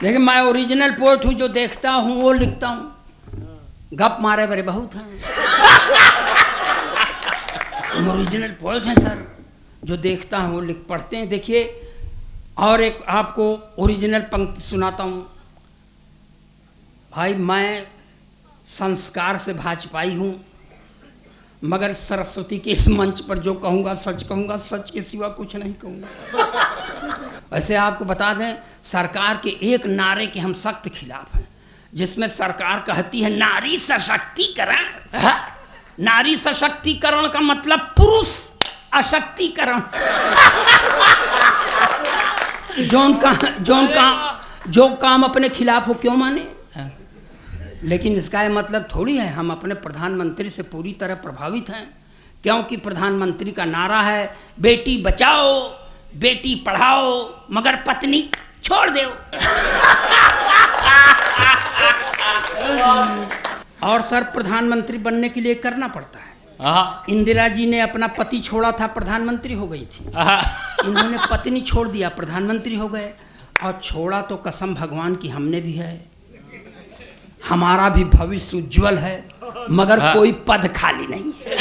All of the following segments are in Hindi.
देखिए मैं ओरिजिनल पोएट हूँ, जो देखता हूँ वो लिखता हूँ। गप मारे बड़े बहुत हैं। हम ओरिजिनल पोएट हैं सर, जो देखता हूँ वो लिख पढ़ते हैं। देखिए और एक आपको ओरिजिनल पंक्ति सुनाता हूँ। भाई मैं संस्कार से भाजपाई हूँ, मगर सरस्वती के इस मंच पर जो कहूँगा सच कहूँगा, सच के सिवा कुछ नहीं कहूँगा। वैसे आपको बता दें, सरकार के एक नारे के हम सख्त खिलाफ हैं, जिसमें सरकार कहती है नारी सशक्तिकरण। नारी सशक्तिकरण का मतलब पुरुष अशक्तिकरण। जो काम अपने खिलाफ हो क्यों माने। लेकिन इसका मतलब थोड़ी है हम अपने प्रधानमंत्री से पूरी तरह प्रभावित हैं, क्योंकि प्रधानमंत्री का नारा है बेटी बचाओ बेटी पढ़ाओ मगर पत्नी छोड़ दो। और सर प्रधानमंत्री बनने के लिए करना पड़ता है। इंदिरा जी ने अपना पति छोड़ा था, प्रधानमंत्री हो गई थी। इन्होंने पत्नी छोड़ दिया, प्रधानमंत्री हो गए। और छोड़ा तो कसम भगवान की हमने भी है, हमारा भी भविष्य उज्जवल है, मगर कोई पद खाली नहीं है।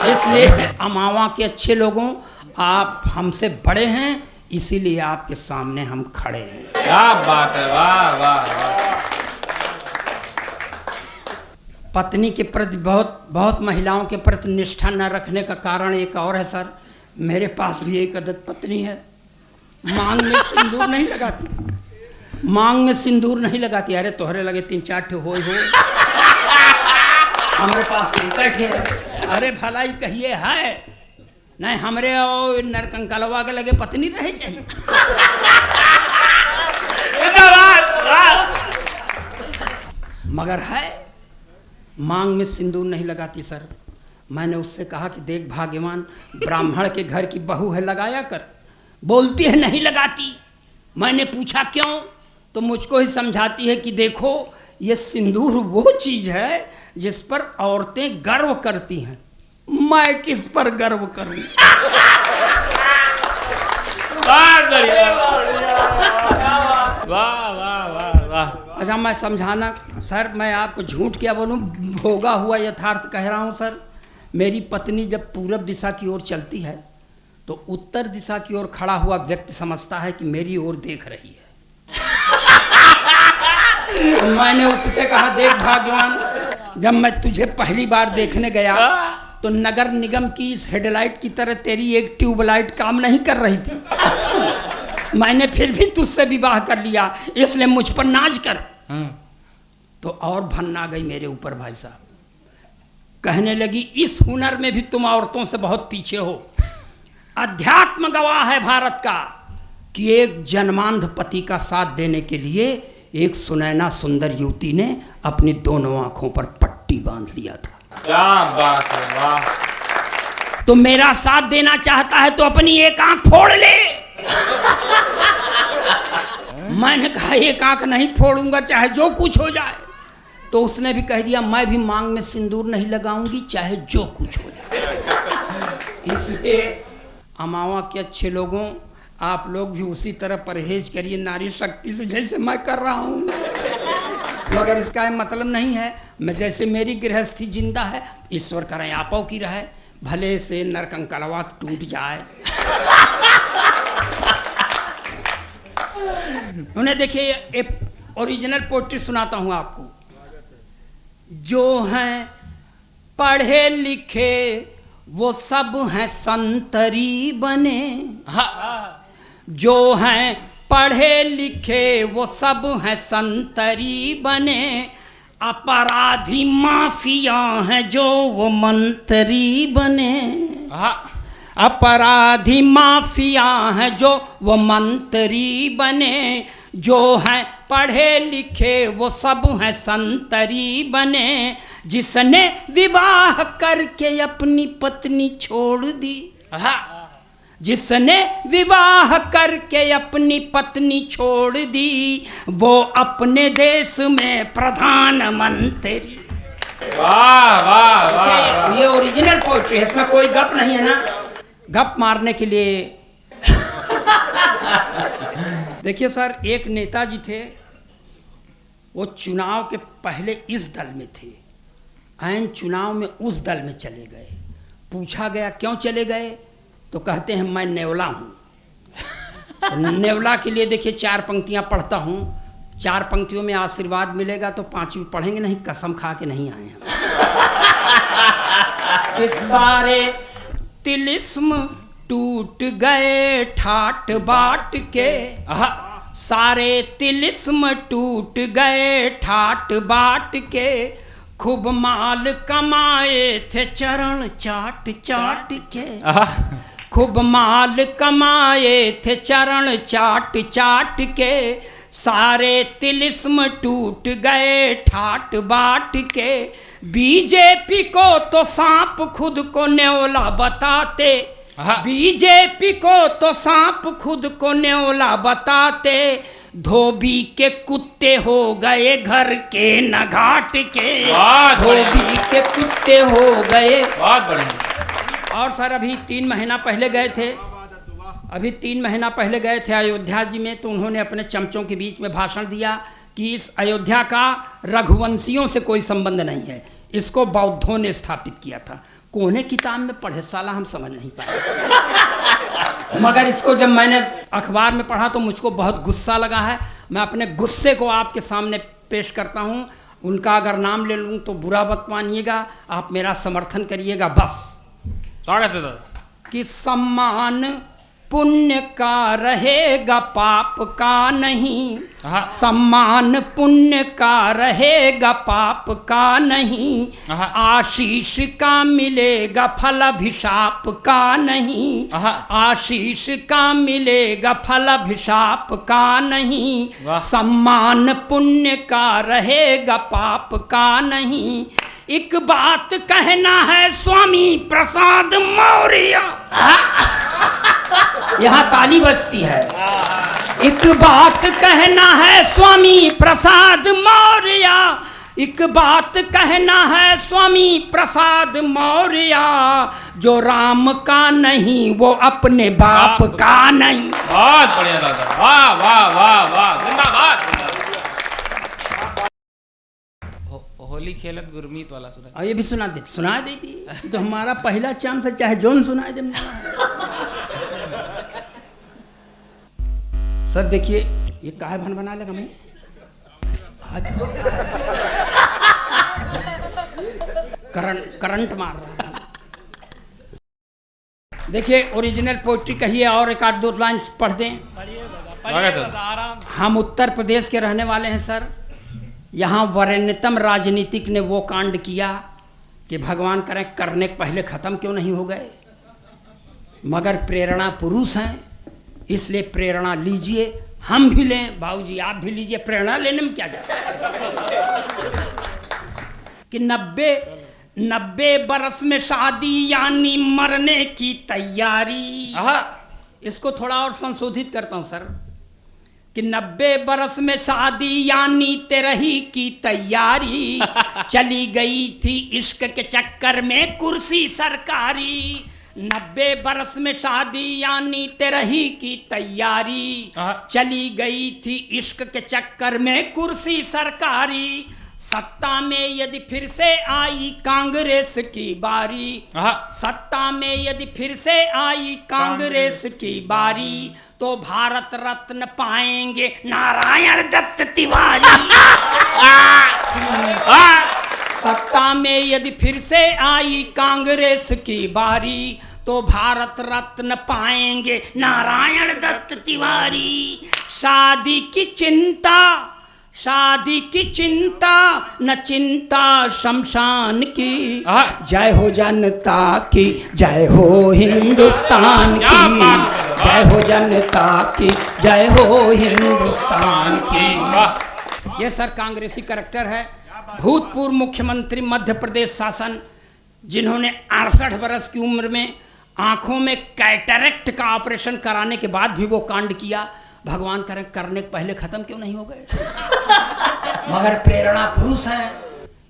इसलिए अमावा के अच्छे लोगों, आप हमसे बड़े हैं, इसीलिए आपके सामने हम खड़े हैं। क्या बात है, वाह वाह वाह। पत्नी के प्रति बहुत महिलाओं के प्रति निष्ठा न रखने का कारण एक और है सर। मेरे पास भी एक अदद पत्नी है, मांग में सिंदूर नहीं लगाती, मांग में सिंदूर नहीं लगाती। अरे तोहरे लगे 3-4 ठे हो हमारे पास बैठे। अरे भलाई कहिए है नहीं, हमरे और नरकंकलवा के लगे पत्नी रहे चाहिए। मगर है मांग में सिंदूर नहीं लगाती सर। मैंने उससे कहा कि देख भाग्यवान, ब्राह्मण के घर की बहू है, लगाया कर। बोलती है नहीं लगाती। मैंने पूछा क्यों, तो मुझको ही समझाती है कि देखो ये सिंदूर वो चीज है जिस पर औरतें गर्व करती हैं, मैं किस पर गर्व करूं। अच्छा मैं समझाना सर, मैं आपको झूठ क्या बोलूं, भोगा हुआ यथार्थ कह रहा हूं सर। मेरी पत्नी जब पूरब दिशा की ओर चलती है तो उत्तर दिशा की ओर खड़ा हुआ व्यक्ति समझता है कि मेरी ओर देख रही है। मैंने उससे कहा देख भाग्यवान, जब मैं तुझे पहली बार देखने गया तो नगर निगम की इस हेडलाइट की तरह तेरी एक ट्यूबलाइट काम नहीं कर रही थी। मैंने फिर भी तुझसे विवाह कर लिया, इसलिए मुझ पर नाज कर। तो और भन आ गई मेरे ऊपर भाई साहब। कहने लगी इस हुनर में भी तुम औरतों से बहुत पीछे हो। अध्यात्म गवाह है भारत का कि एक जन्मांध पति का साथ देने के लिए एक सुनैना सुंदर युवती ने अपनी दोनों आंखों पर पट्टी बांध लिया था। क्या बात है, वाह। तो मेरा साथ देना चाहता है तो अपनी एक आंख फोड़ ले। मैंने कहा एक आंख नहीं फोड़ूंगा, चाहे जो कुछ हो जाए। तो उसने भी कह दिया मैं भी मांग में सिंदूर नहीं लगाऊंगी, चाहे जो कुछ हो जाए। इसलिए अमावा के अच्छे लोगों, आप लोग भी उसी तरह परहेज करिए नारी शक्ति से जैसे मैं कर रहा हूँ। मगर इसका मतलब नहीं है मैं जैसे मेरी गृहस्थी जिंदा है, ईश्वर करें आपो की रहे, भले से नरकंकलवा टूट जाए। उन्हें देखिए एक ओरिजिनल पोएट्री सुनाता हूँ आपको। जो हैं पढ़े लिखे वो सब हैं संतरी बने। जो हैं पढ़े लिखे वो सब हैं संतरी बने। अपराधी माफिया हैं जो वो मंत्री बने। अपराधी माफिया हैं जो वो मंत्री बने। जो हैं पढ़े लिखे वो सब हैं संतरी बने। जिसने विवाह करके अपनी पत्नी छोड़ दी। जिसने विवाह करके अपनी पत्नी छोड़ दी, वो अपने देश में प्रधानमंत्री। वाह वाह वाह। ये ओरिजिनल पोएट्री है, इसमें कोई गप नहीं है ना। गप मारने के लिए देखिए सर, एक नेताजी थे, वो चुनाव के पहले इस दल में थे, ऐन चुनाव में उस दल में चले गए। पूछा गया क्यों चले गए, तो कहते हैं मैं नेवला हूँ। तो नेवला के लिए देखिए 4 पंक्तियाँ पढ़ता हूँ, 4 पंक्तियों में आशीर्वाद मिलेगा तो 5वीं पढ़ेंगे नहीं, कसम खा के नहीं आए हैं। कि सारे तिलिस्म टूट गए ठाट बाट के, सारे तिलिस्म टूट गए ठाट बाट के, खूब माल कमाए थे चरण चाट चाट के, खूब माल कमाए थे चरण चाट चाट के, सारे तिलिस्म टूट गए ठाट बाट के। बीजेपी को तो सांप खुद को न्योला बताते, बीजेपी को तो सांप खुद को न्योला बताते, धोबी के कुत्ते हो गए घर के न घाट के, धोबी के कुत्ते हो गए। बहुत बढ़िया। और सर अभी 3 महीना पहले गए थे, अभी 3 महीना पहले गए थे अयोध्या जी में, तो उन्होंने अपने चमचों के बीच में भाषण दिया कि इस अयोध्या का रघुवंशियों से कोई संबंध नहीं है, इसको बौद्धों ने स्थापित किया था। कोने किताब में पढ़े साला, हम समझ नहीं पाए। मगर इसको जब मैंने अखबार में पढ़ा तो मुझको बहुत गुस्सा लगा है। मैं अपने गुस्से को आपके सामने पेश करता हूँ। उनका अगर नाम ले लूँ तो बुरा मत मानिएगा, आप मेरा समर्थन करिएगा बस। स्वागत है दादा। कि सम्मान पुण्य का रहेगा पाप का नहीं, सम्मान पुण्य का रहेगा पाप का नहीं, आशीष का मिलेगा फल अभिशाप का नहीं, आशीष का मिलेगा फल अभिशाप का नहीं, सम्मान पुण्य का रहेगा पाप का नहीं। एक बात कहना है स्वामी प्रसाद मौर्य, यहाँ ताली बजती है। एक बात कहना है स्वामी प्रसाद मौर्य, एक बात कहना है स्वामी प्रसाद मौर्य, जो राम का नहीं वो अपने बाप का नहीं। बहुत बढ़िया दादा, वाह वाह वाह वाह, जिंदाबाद। होली खेलत गुरमीत वाला सुना, और ये भी सुना देती तो हमारा पहला चांस है, चाहे जोन सुनाए दे। सर देखिए ये काहे भन बना लगा मैं करंट मार रहा है। देखिए ओरिजिनल पोइट्री कहिए और 1-2 लाइन पढ़ दें। हम उत्तर प्रदेश के रहने वाले हैं सर। यहाँ वरेण्यतम राजनीतिक ने वो कांड किया कि भगवान करें करने के पहले ख़त्म क्यों नहीं हो गए, मगर प्रेरणा पुरुष हैं, इसलिए प्रेरणा लीजिए, हम भी लें, बाबूजी आप भी लीजिए, प्रेरणा लेने में क्या जाता है। कि 90 बरस में शादी यानी मरने की तैयारी। इसको थोड़ा और संशोधित करता हूँ सर कि 90 बरस में शादी यानी तेरही की तैयारी, चली गई थी इश्क के चक्कर में कुर्सी सरकारी। 90 बरस में शादी यानी तेरही की तैयारी, चली गई थी इश्क के चक्कर में कुर्सी सरकारी। सत्ता में यदि फिर से आई कांग्रेस की बारी, सत्ता में यदि फिर से आई कांग्रेस की बारी, तो भारत रत्न पाएंगे नारायण दत्त तिवारी। सत्ता में यदि फिर से आई कांग्रेस की बारी, तो भारत रत्न पाएंगे नारायण दत्त तिवारी। शादी की चिंता न चिंता शमशान की, जय हो जनता की, जय हो हिंदुस्तान की, जय हो जनता की, जय हो हिंदुस्तान की। ये सर कांग्रेसी करैक्टर है। भूतपूर्व मुख्यमंत्री मध्य प्रदेश शासन, जिन्होंने 68 बरस की उम्र में आंखों में कैटरेक्ट का ऑपरेशन कराने के बाद भी वो कांड किया। भगवान करें करने के पहले खत्म क्यों नहीं हो गए, मगर प्रेरणा पुरुष है,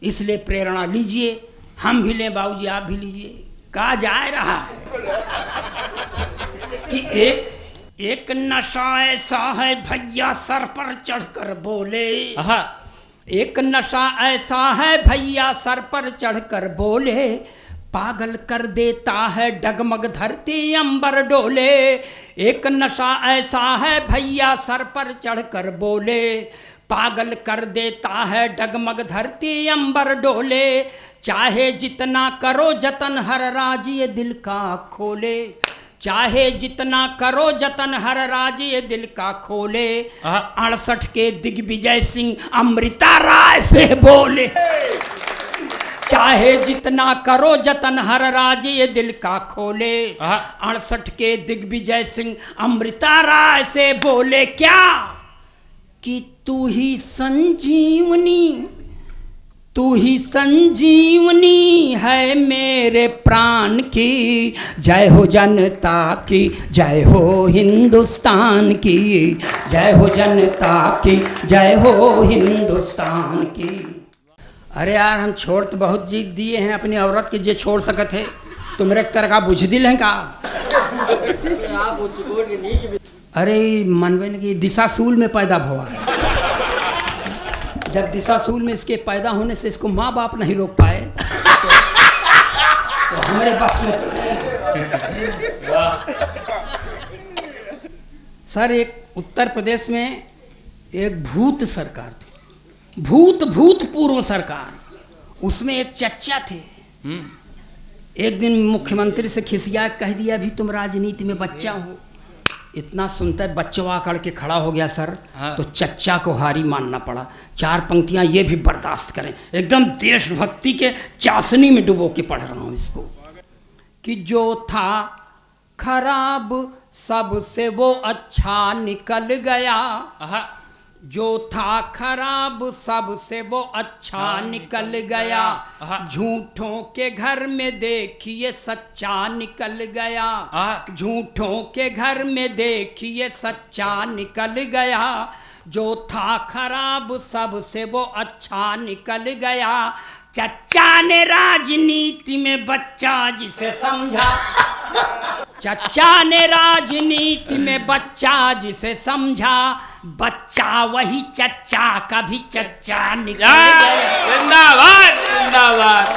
इसलिए प्रेरणा लीजिए, हम भी लें, बाबूजी आप भी लीजिए। कहा जा रहा है कि एक नशा ऐसा है भैया सर पर चढ़कर बोले, एक नशा ऐसा है भैया सर पर चढ़कर बोले, पागल कर देता है डगमग धरती अंबर डोले। एक नशा ऐसा है भैया सर पर चढ़कर बोले, पागल कर देता है डगमग धरती अंबर डोले। चाहे जितना करो जतन हर राज ये दिल का खोले, चाहे जितना करो जतन हर राज ये दिल का खोले। 68 के दिग्विजय सिंह अमृता राय से बोले, चाहे जितना करो जतन हर राज ये दिल का खोले। 68 के दिग्विजय सिंह अमृता राय से बोले क्या कि तू ही संजीवनी, तू ही संजीवनी है मेरे प्राण की। जय हो जनता की, जय हो हिंदुस्तान की, जय हो जनता की, जय हो हिंदुस्तान की। अरे यार हम छोड़ तो बहुत जीत दिए हैं अपनी औरत के, जे छोड़ सकत है तुम एक तरह का बुझदिल है का। अरे मनवे ने कि दिशाशूल में पैदा हुआ है, जब दिशाशूल में इसके पैदा होने से इसको माँ बाप नहीं रोक पाए तो हमारे बस में तो सर एक उत्तर प्रदेश में एक भूत सरकार थी, भूतपूर्व सरकार, उसमें एक चच्चा थे। एक दिन मुख्यमंत्री से खिसिया कह दिया अभी तुम राजनीति में बच्चा हो। इतना सुनता है बच्चों आकर के खड़ा हो गया सर। तो चच्चा को हारी मानना पड़ा। 4 पंक्तियां ये भी बर्दाश्त करें, एकदम देशभक्ति के चाशनी में डुबो के पढ़ रहा हूं इसको। कि जो था खराब सबसे वो अच्छा निकल गया, जो था खराब सबसे वो अच्छा निकल गया। झूठों के घर में देखिए सच्चा निकल गया, झूठों के घर में देखिए सच्चा निकल गया। जो था खराब सबसे वो अच्छा निकल गया। चच्चा ने राजनीति में बच्चा जिसे समझा, चच्चा ने राजनीति में बच्चा जिसे समझा, बच्चा वही चच्चा का भी चच्चा निकल गया। जिंदाबाद जिंदाबाद।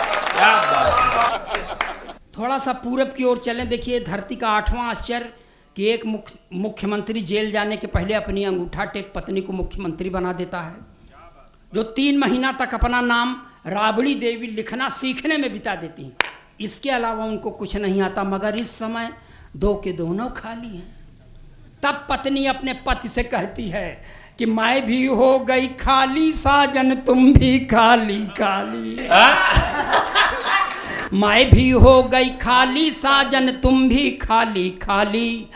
थोड़ा सा पूरब की ओर चलें। देखिए धरती का 8वां आश्चर्य कि एक मुख्यमंत्री जेल जाने के पहले अपनी अंगूठा टेक पत्नी को मुख्यमंत्री बना देता है, जो 3 महीना तक अपना नाम राबड़ी देवी लिखना सीखने में बिता देती हैं। इसके अलावा उनको कुछ नहीं आता, मगर इस समय 2 के दोनों खाली हैं। तब पत्नी अपने पति से कहती है कि मैं भी हो गई खाली साजन तुम भी खाली खाली, मैं भी हो गई खाली साजन तुम भी खाली खाली।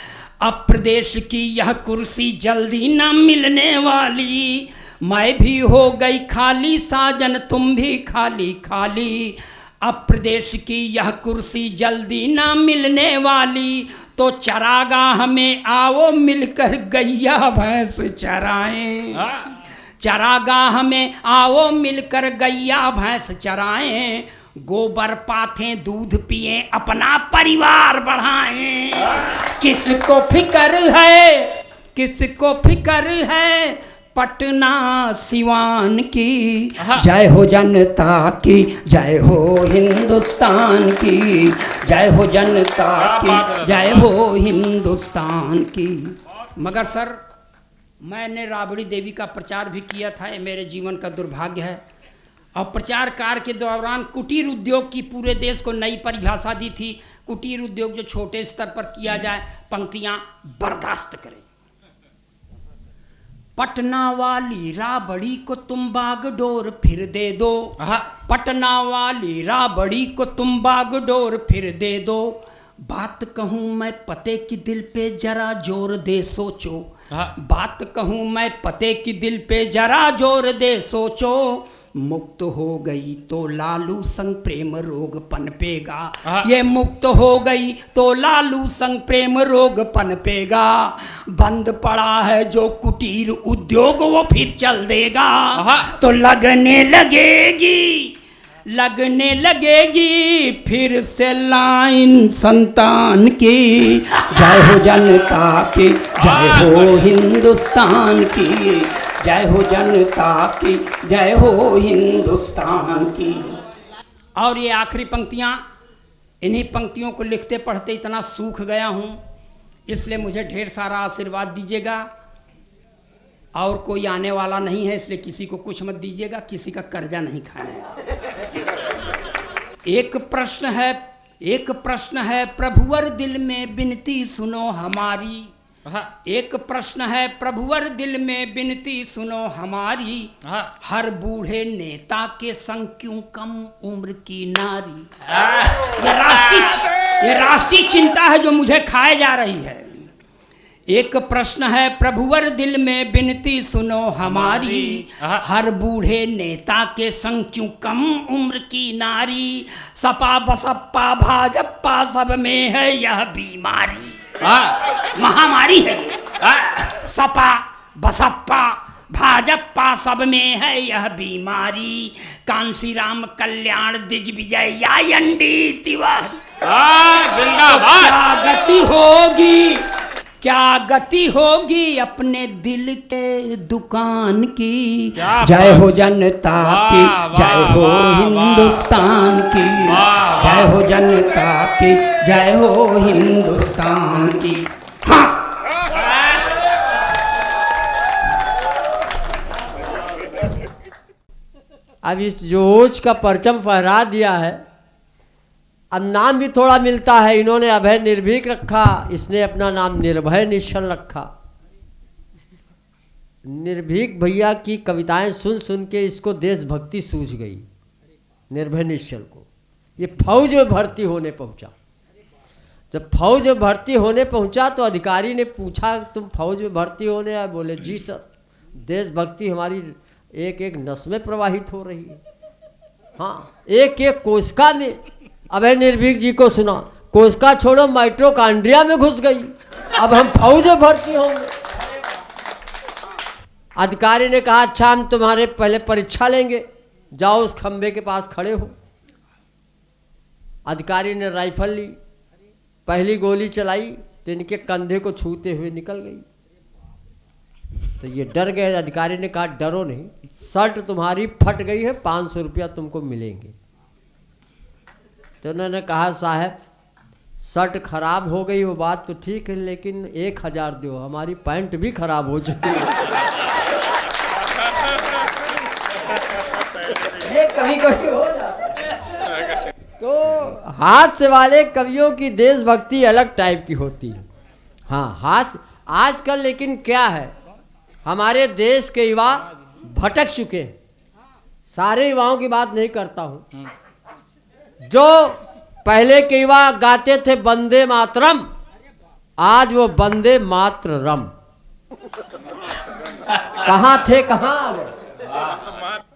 अब प्रदेश की यह कुर्सी जल्दी न मिलने वाली, मैं भी हो गई खाली साजन तुम भी खाली खाली। अब प्रदेश की यह कुर्सी जल्दी ना मिलने वाली, तो चरागाह में आओ मिलकर गैया भैंस चराएं। चरागाह में आओ मिलकर गैया भैंस चराएं, गोबर पाथें दूध पिए अपना परिवार बढ़ाएं। किसको फिक्र है, किसको फिक्र है पटना सिवान की। जय हो जनता की, जय हो हिंदुस्तान की, जय हो जनता की, जय हो हिंदुस्तान की। मगर सर मैंने राबड़ी देवी का प्रचार भी किया था, ये मेरे जीवन का दुर्भाग्य है। और प्रचार कार्य के दौरान कुटीर उद्योग की पूरे देश को नई परिभाषा दी थी। कुटीर उद्योग जो छोटे स्तर पर किया जाए, पंक्तियां बर्दाश्त करें। पटना वाली राबड़ी को तुम बागडोर फिर दे दो, पटना वाली राबड़ी को तुम बागडोर फिर दे दो। बात कहूँ मैं पते की दिल पे जरा जोर दे सोचो, बात कहूँ मैं पते की दिल पे जरा जोर दे सोचो। मुक्त हो गई तो लालू संग प्रेम रोग पनपेगा, ये मुक्त हो गई तो लालू संग प्रेम रोग पनपेगा। बंद पड़ा है जो कुटीर उद्योग वो फिर चल देगा, तो लगने लगेगी लगने लगेगी फिर से लाइन संतान की। जय हो जनता की, जय हो हिंदुस्तान की, जय हो जनता की, जय हो हिंदुस्तान की। और ये आखिरी पंक्तियाँ, इन्हीं पंक्तियों को लिखते पढ़ते इतना सूख गया हूँ, इसलिए मुझे ढेर सारा आशीर्वाद दीजिएगा। और कोई आने वाला नहीं है, इसलिए किसी को कुछ मत दीजिएगा, किसी का कर्जा नहीं खाएगा। एक प्रश्न है प्रभुवर दिल में बिनती सुनो हमारी। एक प्रश्न है प्रभुवर दिल में बिनती सुनो हमारी। हर बूढ़े नेता के संग क्यों कम उम्र की नारी। ये राष्ट्रीय चिंता है जो मुझे खाए जा रही है। एक प्रश्न है प्रभुवर दिल में बिनती सुनो हमारी। हर बूढ़े नेता के संग क्यों कम उम्र की नारी। सपा बसपा भाजपा सब में है यह बीमारी। महामारी है सपा बसपा भाजपा सब में है यह बीमारी। कांसीराम कल्याण दिग्विजय या एनडी तिवारी। जिंदाबाद। क्या गति होगी अपने दिल के दुकान की। जय हो जनता की, जय हो हिंदुस्तान की, जय हो जनता की, जय हो हिंदुस्तान की। हाँ, अब इस जोश का परचम फहरा दिया है। अब नाम भी थोड़ा मिलता है। इन्होंने अभय निर्भीक रखा, इसने अपना नाम निर्भय निश्चल रखा। निर्भीक भैया की कविताएं सुन सुन के इसको देशभक्ति सूझ गई निर्भय निश्चल को। ये फौज में भर्ती होने पहुंचा। जब फौज में भर्ती होने पहुंचा तो अधिकारी ने पूछा तुम फौज में भर्ती होने आए। बोले जी सर, देशभक्ति हमारी एक एक नस में प्रवाहित हो रही है। हाँ, एक एक कोशिका में। अभय निर्भीक जी को सुना, कोशिका छोड़ो माइटोकॉन्ड्रिया में घुस गई, अब हम फौज में भर्ती होंगे। अधिकारी ने कहा अच्छा हम तुम्हारे पहले परीक्षा लेंगे, जाओ उस खंबे के पास खड़े हो। अधिकारी ने राइफल ली, पहली गोली चलाई तो इनके कंधे को छूते हुए निकल गई। तो ये डर गए। अधिकारी ने कहा डरो नहीं, शर्ट तुम्हारी फट गई है, 500 रुपया तुमको मिलेंगे। तो उन्होंने कहा साहब शर्ट खराब हो गई वो बात तो ठीक है, लेकिन 1000 दो, हमारी पैंट भी खराब हो चुकी है। ये कभी कभी हो जाता है। तो हास्य वाले कवियों की देशभक्ति अलग टाइप की होती है। हाँ, हास्य आजकल लेकिन क्या है, हमारे देश के युवा भटक चुके हैं। सारे युवाओं की बात नहीं करता हूं। जो पहले के युवा गाते थे वंदे मातरम, आज वो वंदे मात्र रम। कहाँ थे कहाँ आ गए।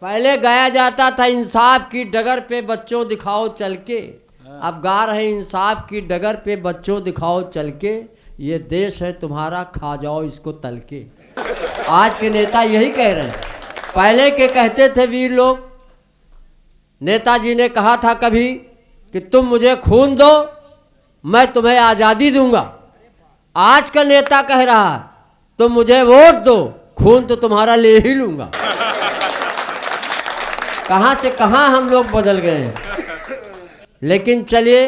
पहले गाया जाता था इंसाफ की डगर पे बच्चों दिखाओ चल के, अब गा रहे इंसाफ की डगर पे बच्चों दिखाओ चल के, ये देश है तुम्हारा खा जाओ इसको तल के। आज के नेता यही कह रहे हैं। पहले के कहते थे वीर लोग, नेताजी ने कहा था कभी कि तुम मुझे खून दो मैं तुम्हें आज़ादी दूंगा। आज का नेता कह रहा है तुम मुझे वोट दो, खून तो तुम्हारा ले ही लूंगा। कहाँ से कहाँ हम लोग बदल गए हैं। लेकिन चलिए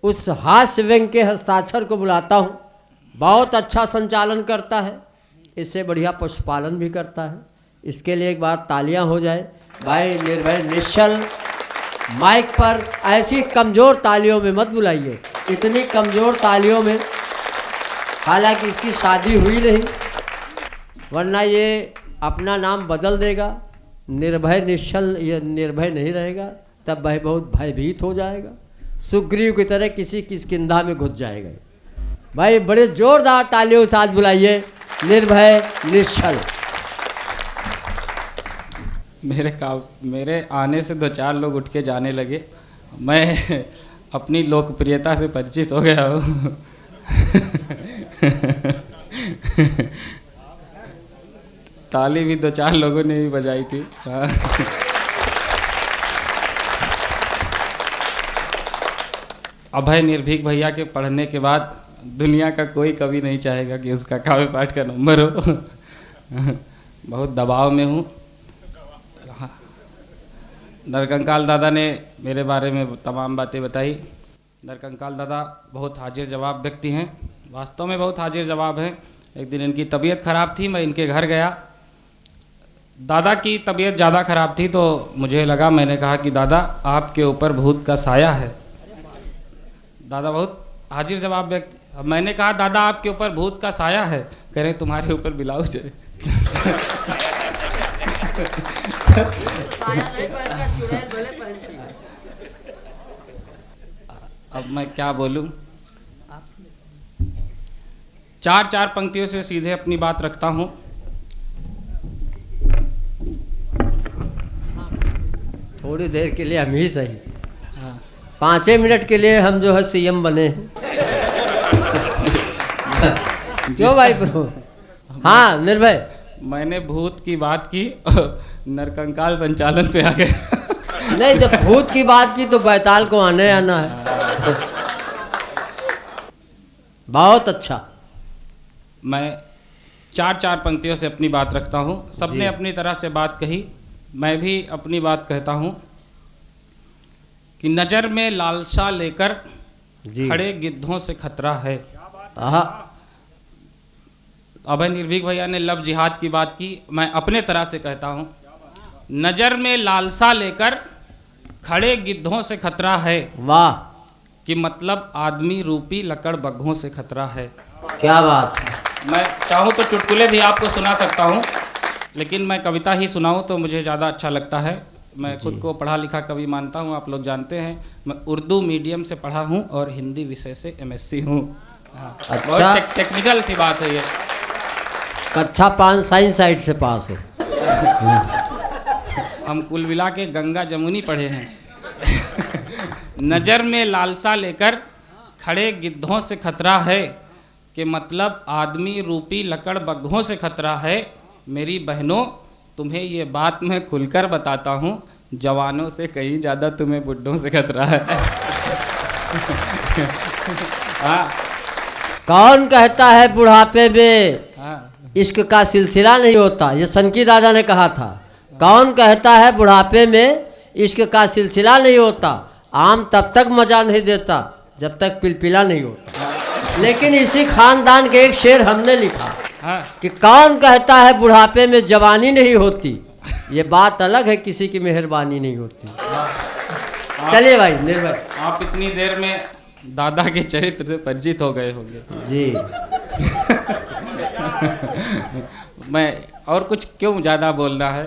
उस हास्य व्यंग के हस्ताक्षर को बुलाता हूँ। बहुत अच्छा संचालन करता है, इससे बढ़िया पशुपालन भी करता है। इसके लिए एक बार तालियां हो जाए। भाई निर्भय निश्चल माइक पर ऐसी कमज़ोर तालियों में मत बुलाइए, इतनी कमज़ोर तालियों में, हालांकि इसकी शादी हुई नहीं, वरना ये अपना नाम बदल देगा। निर्भय निश्चल ये निर्भय नहीं रहेगा, तब वह बहुत भयभीत हो जाएगा, सुग्रीव की तरह किसी किष्किंधा में घुस जाएगा। भाई बड़े जोरदार तालियों के साथ बुलाइए निर्भय निश्चल। मेरे आने से 2-4 लोग उठ के जाने लगे। मैं अपनी लोकप्रियता से परिचित हो गया हूँ। ताली भी 2-4 लोगों ने भी बजाई थी। अभय निर्भीक भैया के पढ़ने के बाद दुनिया का कोई कवि नहीं चाहेगा कि उसका काव्य पाठ का नंबर हो। बहुत दबाव में हूँ। नरकंकाल दादा ने मेरे बारे में तमाम बातें बताई। नरकंकाल दादा बहुत हाजिर जवाब व्यक्ति हैं, वास्तव में बहुत हाजिर जवाब हैं। एक दिन इनकी तबीयत ख़राब थी, मैं इनके घर गया। दादा की तबीयत ज़्यादा ख़राब थी तो मुझे लगा, मैंने कहा कि दादा आपके ऊपर भूत का साया है। दादा बहुत हाजिर जवाब व्यक्ति। अब मैंने कहा दादा आपके ऊपर भूत का साया है, कह रहे तुम्हारे ऊपर ब्लाउज है। अब मैं क्या बोलूं। चार पंक्तियों से सीधे अपनी बात रखता हूं। थोड़ी देर के लिए हम ही सही, 5 मिनट के लिए हम जो है सीएम बने हैं। क्यों भाई ब्रो? हाँ निर्भय, मैंने भूत की बात की, नरकंकाल संचालन पे आ गए। नहीं जब भूत की बात की तो बैताल को आने आना है। बहुत अच्छा। मैं चार पंक्तियों से अपनी बात रखता हूँ। सबने अपनी तरह से बात कही, मैं भी अपनी बात कहता हूँ कि नज़र में लालसा लेकर खड़े गिद्धों से खतरा है। अभय निर्भीक भैया ने लव जिहाद की बात की, मैं अपने तरह से कहता हूँ नज़र में लालसा लेकर खड़े गिद्धों से खतरा है। वाह, कि मतलब आदमी रूपी लकड़ बग्घों से खतरा है। क्या बात। मैं चाहूँ तो चुटकुले भी आपको सुना सकता हूँ, लेकिन मैं कविता ही सुनाऊँ तो मुझे ज़्यादा अच्छा लगता है। मैं खुद को पढ़ा लिखा कवि मानता हूँ, आप लोग जानते हैं। मैं उर्दू मीडियम से पढ़ा हूँ और हिंदी विषय से MSc हूँ। अच्छा, बहुत टेक्निकल सी बात है ये। कक्षा 5 साइंस साइड से पास है। हम कुल मिला के गंगा जमुनी पढ़े हैं। नज़र में लालसा लेकर खड़े गिद्धों से खतरा है, कि मतलब आदमी रूपी लकड़ बग्घों से खतरा है। मेरी बहनों तुम्हें ये बात मैं खुलकर बताता हूँ, जवानों से कहीं ज़्यादा तुम्हें बुड्ढों से खतरा है। हाँ। कौन कहता है बुढ़ापे में हाँ। इश्क का सिलसिला नहीं होता? ये सनकी दादा ने कहा था। कौन कहता है बुढ़ापे में इश्क का सिलसिला नहीं होता? आम तब तक मजा नहीं देता जब तक पिलपिला नहीं होता। लेकिन इसी खानदान के एक शेर हमने लिखा कि कौन कहता है बुढ़ापे में जवानी नहीं होती? ये बात अलग है, किसी की मेहरबानी नहीं होती। चलिए भाई निर्भय, आप इतनी देर में दादा के चरित्र से परिचित हो गए होंगे जी। मैं और कुछ क्यों ज़्यादा बोलना है।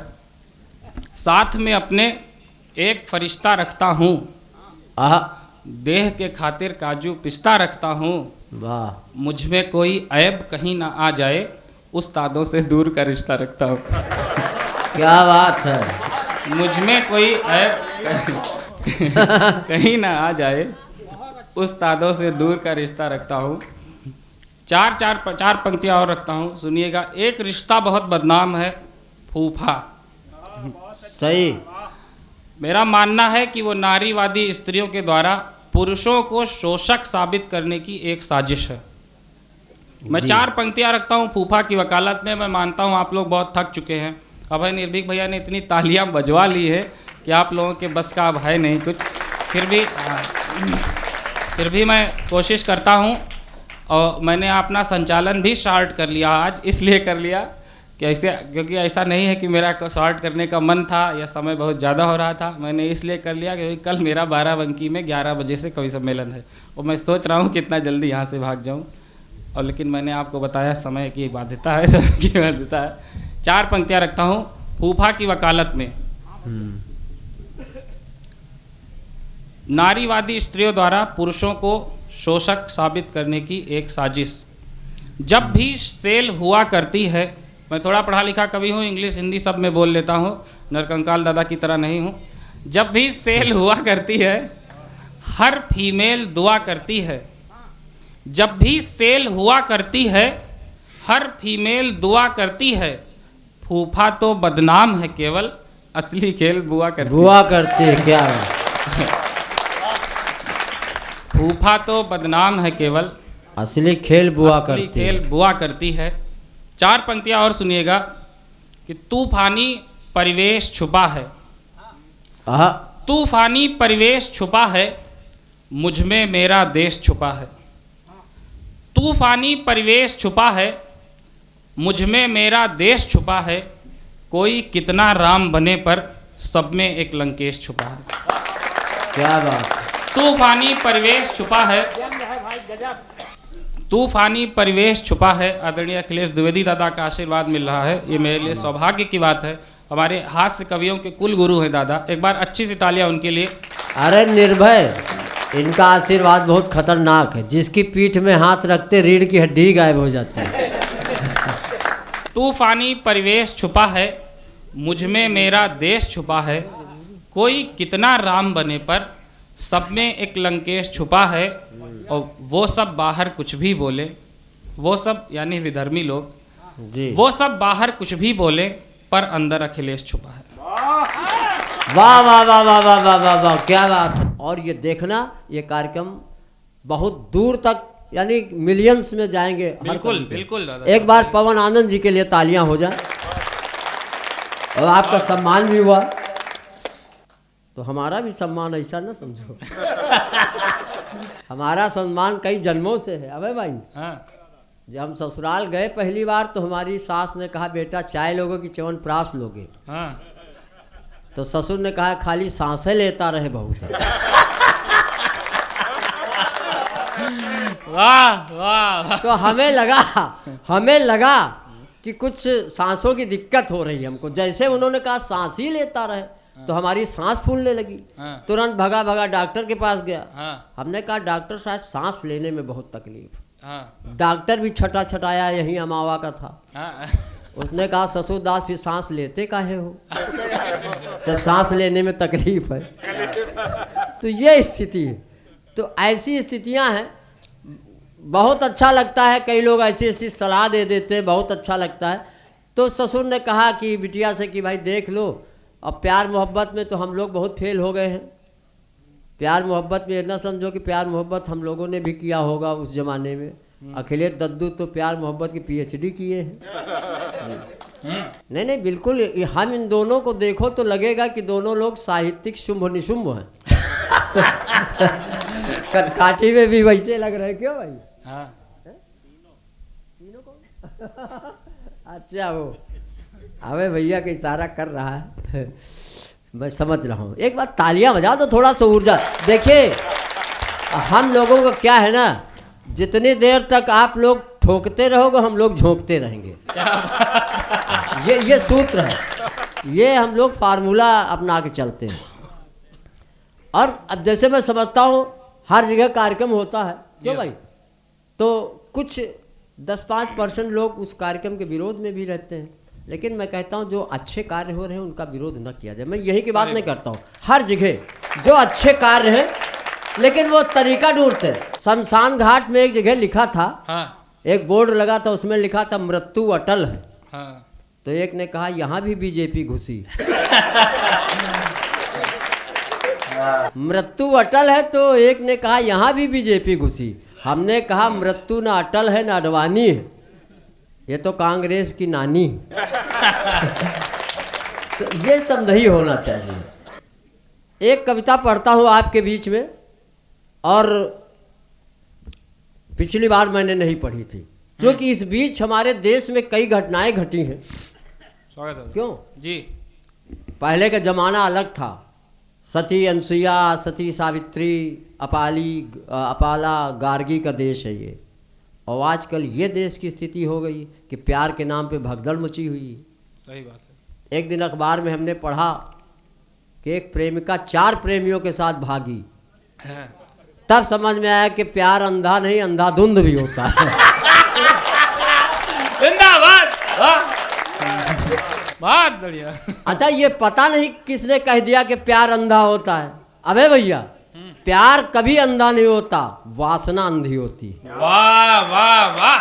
साथ में अपने एक फरिश्ता रखता हूँ, देह के खातिर काजू पिस्ता रखता हूँ। वाह, मुझ में कोई ऐब कहीं ना आ जाए, उस्तादों से दूर का रिश्ता रखता हूँ। क्या बात है। मुझ में कोई ऐब कहीं ना आ जाए, उस्तादों से दूर का रिश्ता रखता हूँ। चार पंक्तियाँ और रखता हूँ, सुनिएगा। एक रिश्ता बहुत बदनाम है, फूफा। सही। मेरा मानना है कि वो नारीवादी स्त्रियों के द्वारा पुरुषों को शोषक साबित करने की एक साजिश है। मैं 4 पंक्तियाँ रखता हूँ फूफा की वकालत में। मैं मानता हूँ आप लोग बहुत थक चुके हैं। अभय निर्भीक भैया ने इतनी तालियां बजवा ली है कि आप लोगों के बस का अब है नहीं कुछ। फिर भी मैं कोशिश करता हूँ, और मैंने अपना संचालन भी स्टार्ट कर लिया आज। इसलिए कर लिया कि क्योंकि ऐसा नहीं है कि मेरा स्टार्ट करने का मन था या समय बहुत ज़्यादा हो रहा था। मैंने इसलिए कर लिया क्योंकि कल मेरा बाराबंकी में 11 बजे से कवि सम्मेलन है, और मैं सोच रहा हूँ कितना जल्दी यहाँ से भाग जाऊँ। और लेकिन मैंने आपको बताया समय की बाध्यता है, समय की बाध्यता है। 4 पंक्तियाँ रखता हूँ फूफा की वकालत में। नारीवादी स्त्रियों द्वारा पुरुषों को शोषक साबित करने की एक साजिश। जब भी सेल हुआ करती है, मैं थोड़ा पढ़ा लिखा कवि हूँ, इंग्लिश हिंदी सब में बोल लेता हूँ, नरकंकाल दादा की तरह नहीं हूँ। जब भी सेल हुआ करती है, हर फीमेल दुआ करती है। जब भी सेल हुआ करती है, हर फीमेल दुआ करती है। फूफा तो बदनाम है केवल, असली खेल बुआ करती है। बुआ करती है। क्या फूफा तो बदनाम है केवल, असली खेल बुआ असली करती खेल है। बुआ करती है। 4 पंक्तियां और सुनिएगा कि तूफानी परिवेश छुपा है, आहा, तूफानी परिवेश छुपा है, मुझ में मेरा देश छुपा है। तूफानी परिवेश छुपा है, मुझ में मेरा देश छुपा है, कोई कितना राम बने पर सब में एक लंकेश छुपा है। क्या बात। तूफानी परिवेश छुपा है, तूफानी परिवेश छुपा है। आदरणीय अखिलेश द्विवेदी दादा का आशीर्वाद मिल रहा है, ये मेरे लिए सौभाग्य की बात है। हमारे हास्य कवियों के कुल गुरु हैं दादा, एक बार अच्छी सी तालियां उनके लिए। अरे निर्भय, इनका आशीर्वाद बहुत खतरनाक है, जिसकी पीठ में हाथ रखते रीढ़ की हड्डी गायब हो जाती है। तूफानी परिवेश छुपा है, मुझ में मेरा देश छुपा है, कोई कितना राम बने पर सब में एक लंकेश छुपा है, और वो सब बाहर कुछ भी बोले, वो सब यानी विधर्मी लोग जी, वो सब बाहर कुछ भी बोले पर अंदर अखिलेश छुपा है। वाह वाह वाह वाह वाह वाह वाह वाह, क्या बात है। और ये देखना, ये कार्यक्रम बहुत दूर तक यानी मिलियंस में जाएंगे। हर बिल्कुल कदम पे। बिल्कुल दादा। एक बार पवन आनंद जी के लिए तालियां हो जाए, और आपका सम्मान भी हुआ, तो हमारा भी सम्मान, ऐसा ना समझो। हमारा सम्मान कई जन्मों से है। अबे भाई, हाँ जब हम ससुराल गए पहली बार, तो हमारी सास ने कहा, बेटा चाय लोगे कि च्यवनप्राश लोगे? हाँ तो ससुर ने कहा, खाली सांसें लेता रहे बहुत है। वाह वाह। तो हमें लगा कि कुछ सांसों की दिक्कत हो रही है हमको। जैसे उन्होंने कहा सांस ही लेता रहे, तो हमारी सांस फूलने लगी। हाँ। तुरंत भगा डॉक्टर के पास गया। हाँ हमने कहा, डॉक्टर साहब सांस लेने में बहुत तकलीफ। हाँ डॉक्टर भी छटाया, यही अमावा का था। हाँ। उसने कहा, ससुरदास फिर सांस लेते काहे हो जब सांस लेने में तकलीफ है? तो ये स्थिति है। तो ऐसी स्थितियां हैं। बहुत अच्छा लगता है, कई लोग ऐसी ऐसी सलाह दे देते हैं, बहुत अच्छा लगता है। तो ससुर ने कहा कि बिटिया से कि भाई देख लो, अब प्यार मोहब्बत में तो हम लोग बहुत फेल हो गए हैं। प्यार मोहब्बत में इतना समझो कि प्यार मोहब्बत हम लोगों ने भी किया होगा उस जमाने में। अखिलेश दद्दू तो प्यार मोहब्बत की PhD किए हैं। नहीं बिल्कुल, हम इन दोनों को देखो तो लगेगा कि दोनों लोग साहित्यिक शुंभ निशुंभ हैं। काठी में भी वैसे लग रहे, क्यों भाई? हाँ। तीनों को अच्छा, वो अबे भैया का इशारा कर रहा है। मैं समझ रहा हूँ। एक बार तालियां बजा दो, थोड़ा सा ऊर्जा। देखिए, हम लोगों का क्या है ना, जितनी देर तक आप लोग ठोकते रहोगे, हम लोग झोंकते रहेंगे। ये सूत्र है, ये हम लोग फार्मूला अपना के चलते हैं। और अब जैसे मैं समझता हूँ, हर जगह कार्यक्रम होता है, क्यों भाई? तो कुछ 10-5% लोग उस कार्यक्रम के विरोध में भी रहते हैं। लेकिन मैं कहता हूँ, जो अच्छे कार्य हो रहे हैं उनका विरोध न किया जाए। मैं यही की बात नहीं करता हूँ। हर जगह जो अच्छे कार्य हैं, लेकिन वो तरीका ढूंढते हैं। शमशान घाट में एक जगह लिखा था, हाँ एक बोर्ड लगा था, उसमें लिखा था मृत्यु अटल है। हाँ। तो एक ने कहा, यहाँ भी बीजेपी घुसी। मृत्यु अटल है, तो एक ने कहा यहाँ भी बीजेपी घुसी। हमने कहा, मृत्यु ना अटल है ना अडवाणी है, ये तो कांग्रेस की नानी। तो ये सब नहीं होना चाहिए। एक कविता पढ़ता हूँ आपके बीच में, और पिछली बार मैंने नहीं पढ़ी थी, क्योंकि इस बीच हमारे देश में कई घटनाएं घटी हैं। स्वागत है क्यों? जी। पहले का जमाना अलग था, सती अनसुईया, सती सावित्री, अपाला गार्गी का देश है ये। और आजकल ये देश की स्थिति हो गई कि प्यार के नाम पे भगदड़ मची हुई है। सही बात है। एक दिन अखबार में हमने पढ़ा कि एक प्रेमिका 4 प्रेमियों के साथ भागी। हाँ। तब समझ में आया कि प्यार अंधा नहीं, अंधाधुंध भी होता है। जिंदाबाद। बहुत बढ़िया। अच्छा, ये पता नहीं किसने कह दिया कि प्यार अंधा होता है। अबे भैया, प्यार कभी अंधा नहीं होता, वासना अंधी होती है। वाह वाह वाह।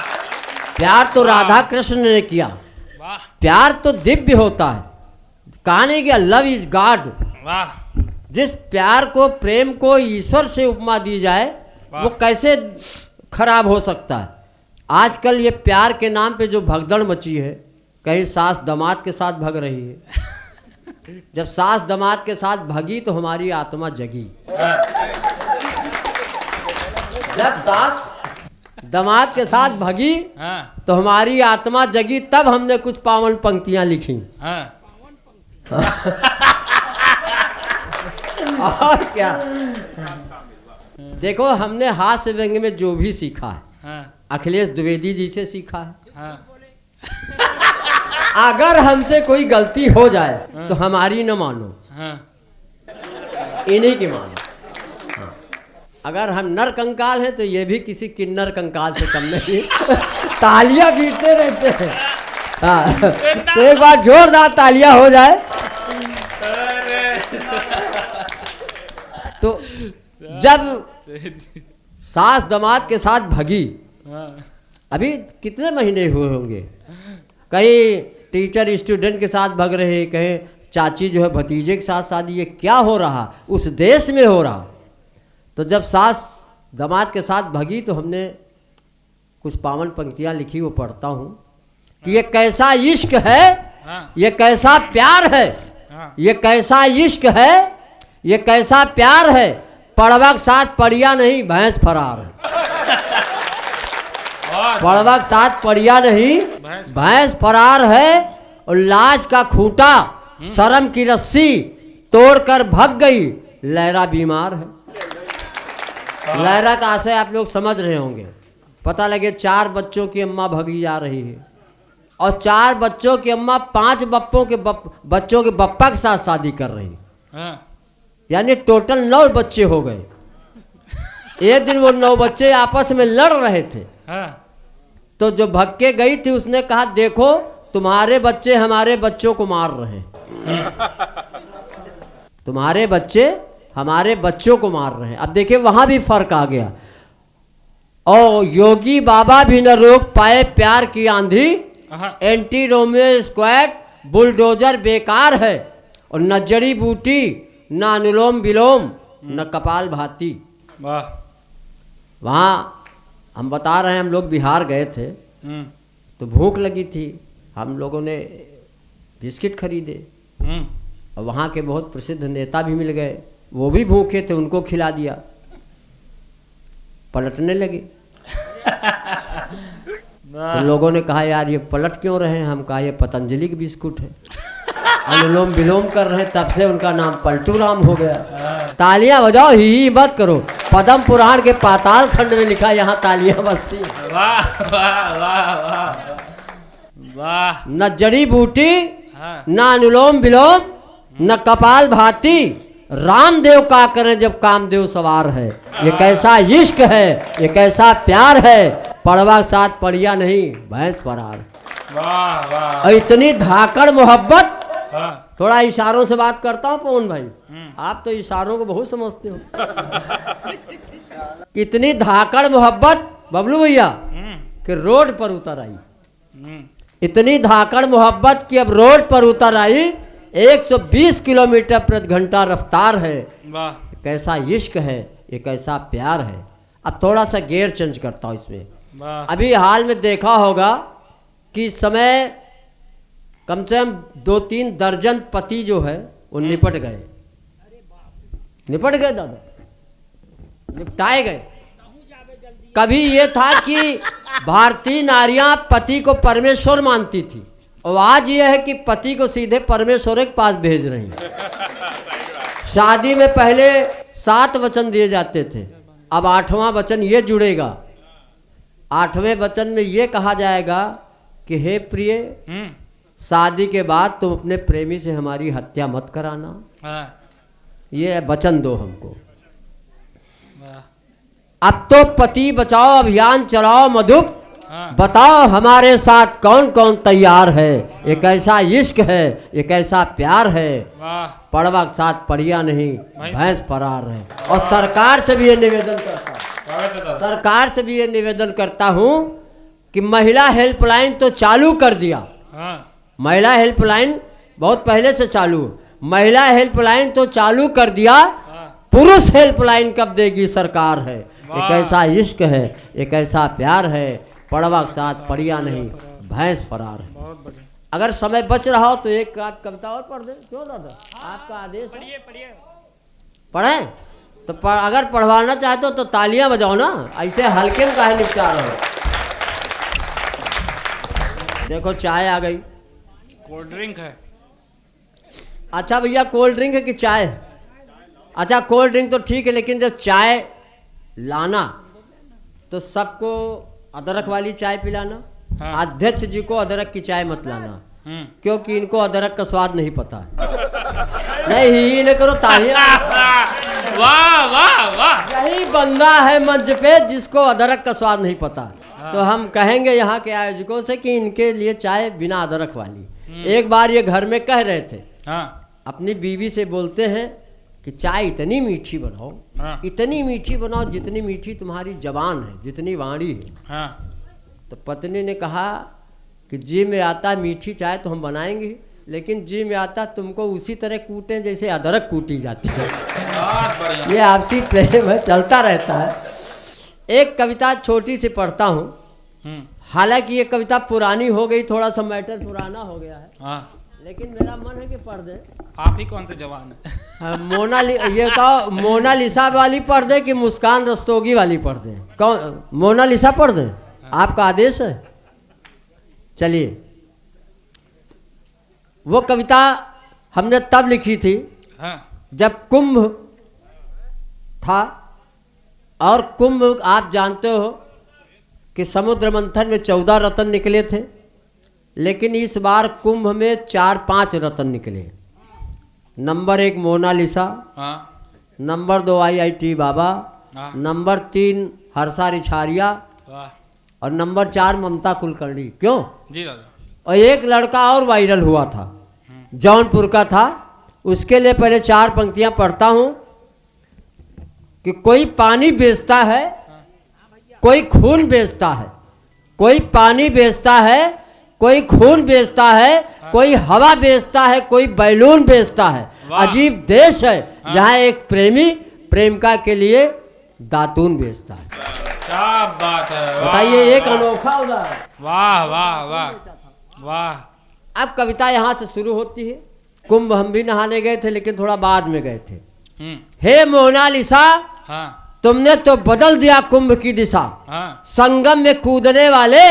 प्यार तो राधा कृष्ण ने किया, वाह प्यार तो दिव्य होता है। कहानी कि लव इज गॉड। वाह जिस प्यार को, प्रेम को ईश्वर से उपमा दी जाए, वो कैसे खराब हो सकता है। आजकल ये प्यार के नाम पे जो भगदड़ मची है, कहीं सास दामाद के साथ भग रही है। जब सास दामाद के साथ भगी तो हमारी आत्मा जगी। जब सास दामाद के साथ भगी हाँ तो हमारी आत्मा जगी, तब हमने कुछ पावन पंक्तियां लिखी। हाँ और क्या, देखो हमने हास्य व्यंग्य में जो भी सीखा है हाँ अखिलेश द्विवेदी जी से सीखा है। हाँ अगर हमसे कोई गलती हो जाए तो हमारी न मानो, हाँ इन्हीं की मानो। हाँ। अगर हम नर कंकाल हैं तो ये भी किसी किन्नर कंकाल से कम नहीं। तालियां पीटते रहते हैं। हाँ। तो एक बार जोरदार तालियां हो जाए तो जब सास दामाद के साथ भगी, अभी कितने महीने हुए होंगे, कहीं टीचर स्टूडेंट के साथ भग रहे, कहीं चाची जो है भतीजे के साथ शादी, ये क्या हो रहा उस देश में हो रहा। तो जब सास दामाद के साथ भगी तो हमने कुछ पावन पंक्तियां लिखी, वो पढ़ता हूँ कि ये कैसा इश्क है, ये कैसा प्यार है, ये कैसा इश्क है, ये कैसा प्यार है, पड़वा के साथ पड़िया नहीं भैंस फरार है। पड़वा के साथ पड़िया नहीं भैंस फरार है, और लाज का खूंटा शर्म की रस्सी तोड़कर भग गई, लहरा बीमार है। लहरा का आशय आप लोग समझ रहे होंगे। पता लगे 4 बच्चों की अम्मा भगी जा रही है, और 4 बच्चों की अम्मा 5 बच्चों के बप्पा के साथ शादी कर रही है। यानी टोटल 9 बच्चे हो गए। एक दिन वो 9 बच्चे आपस में लड़ रहे थे। तो जो भग के गई थी उसने कहा, देखो तुम्हारे बच्चे हमारे बच्चों को मार रहे हैं। तुम्हारे बच्चे हमारे बच्चों को मार रहे हैं। अब देखिए वहां भी फर्क आ गया। और योगी बाबा भी न रोक पाए प्यार की आंधी, एंटी रोमियो स्क्वाड बुलडोजर बेकार है, और न जड़ी बूटी न अनुलोम विलोम न कपाल भाती। वहाँ हम बता रहे हैं, हम लोग बिहार गए थे तो भूख लगी थी, हम लोगों ने बिस्किट खरीदे, और वहाँ के बहुत प्रसिद्ध नेता भी मिल गए, वो भी भूखे थे, उनको खिला दिया। पलटने लगे तो लोगों ने कहा यार ये पलट क्यों रहे हैं। हम कहा ये पतंजलि के बिस्कुट है। अनुलोम विलोम कर रहे हैं, तब से उनका नाम पलटू राम हो गया। तालियां बजाओ, ही मत करो। पद्म पुराण के पाताल खंड में लिखा, यहाँ तालियां बजती हैं। वाह वाह वाह वाह वाह। न जड़ी बूटी न अनुलोम विलोम न कपाल भाती, रामदेव का करें जब कामदेव सवार है। ये कैसा इश्क है, ये कैसा प्यार है, पड़वा के साथ पड़िया नहीं भैंस फरार। वाह वाह। और इतनी धाकड़ मोहब्बत। थोड़ा इशारों से बात करता हूँ पवन भाई, आप तो इशारों को बहुत समझते हो। इतनी धाकड़ मोहब्बत बबलू भैया कि रोड पर उतर आई। इतनी धाकड़ मोहब्बत कि अब रोड पर उतर आई। 120 किलोमीटर प्रति घंटा रफ्तार है। वाह। कैसा इश्क है, ये कैसा प्यार है। अब थोड़ा सा गेयर चेंज करता हूँ इसमें। वाह। अभी हाल में देखा होगा कि इस समय कम से कम 2-3 दर्जन पति जो है वो निपट गए दादा, निपटाए गए। कभी ये था कि भारतीय नारियां पति को परमेश्वर मानती थी, और आज ये है कि पति को सीधे परमेश्वर के पास भेज रही हैं। शादी में पहले 7 वचन दिए जाते थे, अब 8वां वचन ये जुड़ेगा। 8वें वचन में ये कहा जाएगा कि हे प्रिय, शादी के बाद तुम अपने प्रेमी से हमारी हत्या मत कराना। ये वचन दो हमको। अब तो पति बचाओ अभियान चलाओ मधुप, बताओ हमारे साथ कौन कौन तैयार है। ये कैसा इश्क है, ये कैसा प्यार है, पड़वा के साथ पड़िया नहीं भैंस फरार है। और सरकार से भी ये निवेदन करता हूँ, सरकार से भी ये निवेदन करता हूँ कि महिला हेल्पलाइन तो चालू कर दिया। महिला हेल्पलाइन बहुत पहले से चालू, महिला हेल्पलाइन तो चालू कर दिया, पुरुष हेल्पलाइन कब देगी सरकार है। एक ऐसा इश्क है, एक ऐसा प्यार है, पड़वा के साथ पड़िया नहीं, भैंस फरार है। बहुत बढ़िया। अगर समय बच रहा हो तो एक आध कविता और पढ़ दे। क्यों दादा, आपका आदेश है? पढ़े तो अगर पढ़वाना चाहते हो तो तालियां बजाओ ना, ऐसे हल्के में काहे निपटा रहे हो। देखो चाय आ गई। कोल्ड ड्रिंक है। अच्छा भैया, कोल्ड ड्रिंक है कि चाय? अच्छा कोल्ड ड्रिंक तो ठीक है, लेकिन जब चाय लाना तो सबको अदरक वाली चाय पिलाना। हाँ। अध्यक्ष जी को अदरक की चाय मत लाना, हम्म। क्योंकि इनको अदरक का स्वाद नहीं पता। नहीं ही नहीं करो, तालियां। वाह वाह वाह। यही बंदा है मंच पे जिसको अदरक का स्वाद नहीं पता। तो हम कहेंगे यहाँ के आयोजकों से कि इनके लिए चाय बिना अदरक वाली। एक बार ये घर में कह रहे थे, हाँ अपनी बीवी से बोलते हैं कि चाय इतनी मीठी बनाओ, हाँ इतनी मीठी बनाओ जितनी मीठी तुम्हारी जबान है, जितनी वाणी है। हाँ। तो पत्नी ने कहा कि जी में आता मीठी चाय तो हम बनाएंगे, लेकिन जी में आता तुमको उसी तरह कूटें जैसे अदरक कूटी जाती है। बहुत बढ़िया। ये आपसी प्रेम है, चलता रहता है। एक कविता छोटी सी पढ़ता हूँ। हालांकि ये कविता पुरानी हो गई, थोड़ा सा मैटर पुराना हो गया है, हाँ। लेकिन मेरा मन है कि पढ़ दे। आप ही कौन से जवान है? हाँ, ये बताओ मोनालिसा वाली पढ़ दे कि मुस्कान रस्तोगी वाली पढ़ दे? कौन? मोनालिसा पढ़ दे? आपका आदेश है। चलिए, वो कविता हमने तब लिखी थी हाँ। जब कुंभ था, और कुंभ आप जानते हो कि समुद्र मंथन में 14 रत्न निकले थे, लेकिन इस बार कुंभ में 4-5 रत्न निकले। नंबर 1 मोनालिसा, हाँ। नंबर 2 IIT बाबा, हाँ। नंबर 3 हर्षा रिछारिया, वाह। और नंबर 4 ममता कुलकर्णी। क्यों? जी दादा। और एक लड़का और वायरल हुआ था, जौनपुर का था। उसके लिए पहले 4 पंक्तियां पढ़ता हूं कि कोई पानी बेचता है, कोई खून बेचता है, कोई पानी बेचता है, कोई खून बेचता है, कोई हवा बेचता है, कोई बैलून बेचता है। अजीब देश है जहाँ एक प्रेमी प्रेमिका के लिए दातून बेचता है। क्या बात है। वाह, बताइए, एक अनोखा उदाहरण। वाह वाह वाह वाह। अब कविता यहाँ से शुरू होती है। कुंभ हम भी नहाने गए थे, लेकिन थोड़ा बाद में गए थे। हे मोनालिसा, हाँ तुमने तो बदल दिया कुंभ की दिशा। हाँ संगम में कूदने वाले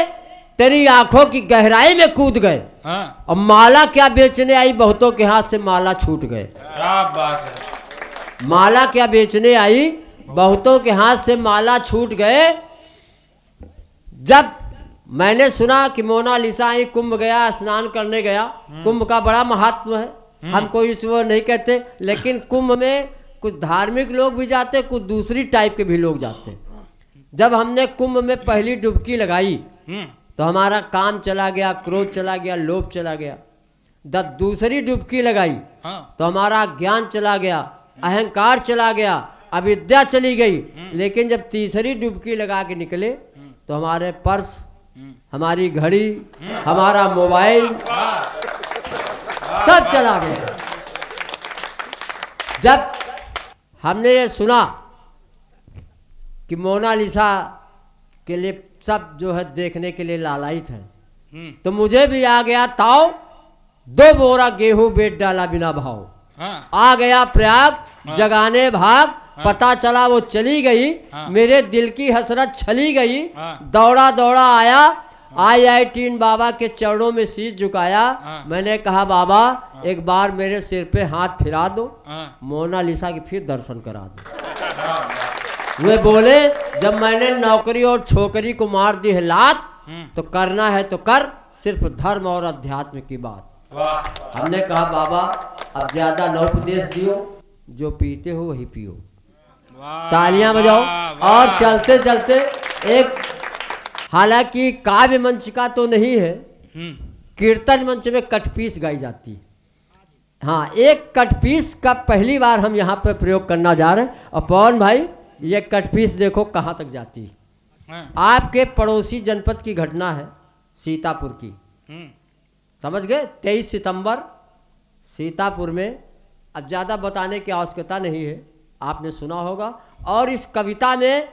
तेरी आंखों की गहराई में कूद गए, हाँ। और माला क्या बेचने आई, बहुतों के हाथ से माला छूट गए। क्या बात है। माला क्या बेचने आई, बहुतों के हाथ से माला छूट गए। जब मैंने सुना कि मोनालिसा आई, कुंभ गया, स्नान करने गया। कुंभ का बड़ा महत्व है, हम कोई इस वो नहीं कहते, लेकिन कुंभ में कुछ धार्मिक लोग भी जाते, कुछ दूसरी टाइप के भी लोग जाते। जब हमने कुंभ में पहली डुबकी लगाई तो हमारा काम चला गया, क्रोध चला गया, लोभ चला गया। जब दूसरी डुबकी लगाई तो हमारा ज्ञान चला गया, अहंकार चला गया, अविद्या चली गई। लेकिन जब तीसरी डुबकी लगा के निकले तो हमारे पर्स, हमारी घड़ी, हमारा मोबाइल सब चला गया। जब हमने ये सुना कि मोनालिसा के लिए सब जो है देखने के लिए लालायित है, तो मुझे भी आ गया ताव। 2 बोरा गेहूं बेच डाला बिना भाव। आ गया प्रयाग जगाने भाग, पता चला वो चली गई। मेरे दिल की हसरत छली गई। दौड़ा दौड़ा आया, IIT बाबा के चरणों में शीश झुकाया। मैंने कहा बाबा एक बार मेरे सिर पे हाथ फिरा दो, मोनालिसा की फिर दर्शन करा दो। वे बोले जब मैंने नौकरी और छोकरी को मार दी है लात, तो करना है तो कर, सिर्फ धर्म और अध्यात्म की बात। हमने कहा बाबा अब ज्यादा न उपदेश दियो, जो पीते हो वही पियो। तालियां बजाओ। और चलते चलते एक, हालांकि काव्य मंच का तो नहीं है, कीर्तन मंच में कटपीस गाई जाती है। हाँ, एक कटपीस का पहली बार हम यहाँ पर प्रयोग करना जा रहे हैं। और पवन भाई, ये कटपीस देखो कहाँ तक जाती है। आपके पड़ोसी जनपद की घटना है, सीतापुर की। समझ गए? 23 सितंबर सीतापुर में। अब ज़्यादा बताने की आवश्यकता नहीं है, आपने सुना होगा। और इस कविता में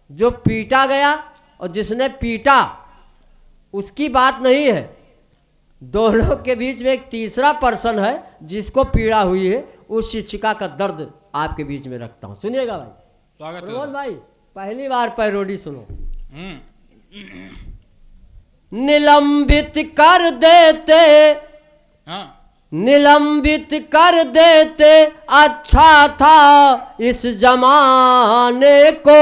जो पीटा गया और जिसने पीटा उसकी बात नहीं है, दोनों के बीच में एक तीसरा पर्सन है जिसको पीड़ा हुई है, उस शिक्षिका का दर्द आपके बीच में रखता हूं। सुनिएगा भाई, स्वागत है प्रमोद भाई, पहली बार पैरोडी सुनो। हम्म, निलंबित कर देते, हाँ निलंबित कर देते अच्छा था इस जमाने को,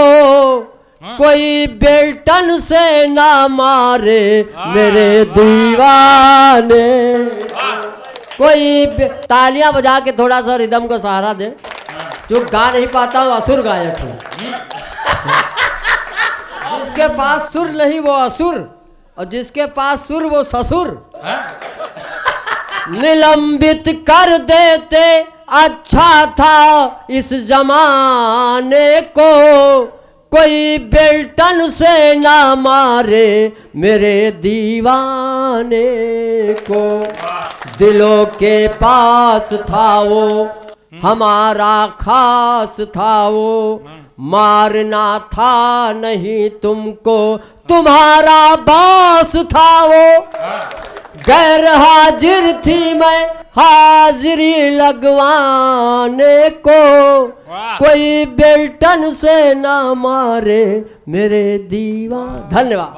हाँ। कोई बेल्टन से ना मारे मेरे दीवाने। कोई तालियां बजा के थोड़ा सा रिदम का सहारा दे। जो गा नहीं पाता वो असुर गायक है, जिसके पास सुर नहीं वो असुर, और जिसके पास सुर वो ससुर। निलंबित कर देते अच्छा था इस जमाने को, कोई बेल्टन से ना मारे मेरे दीवाने को। दिलों के पास था वो हमारा खास था वो, मारना था नहीं तुमको तुम्हारा बास था वो। गैर हाजिर थी मैं हाजिरी लगवाने को, कोई बेल्टन से ना मारे मेरे दीवान। धन्यवाद।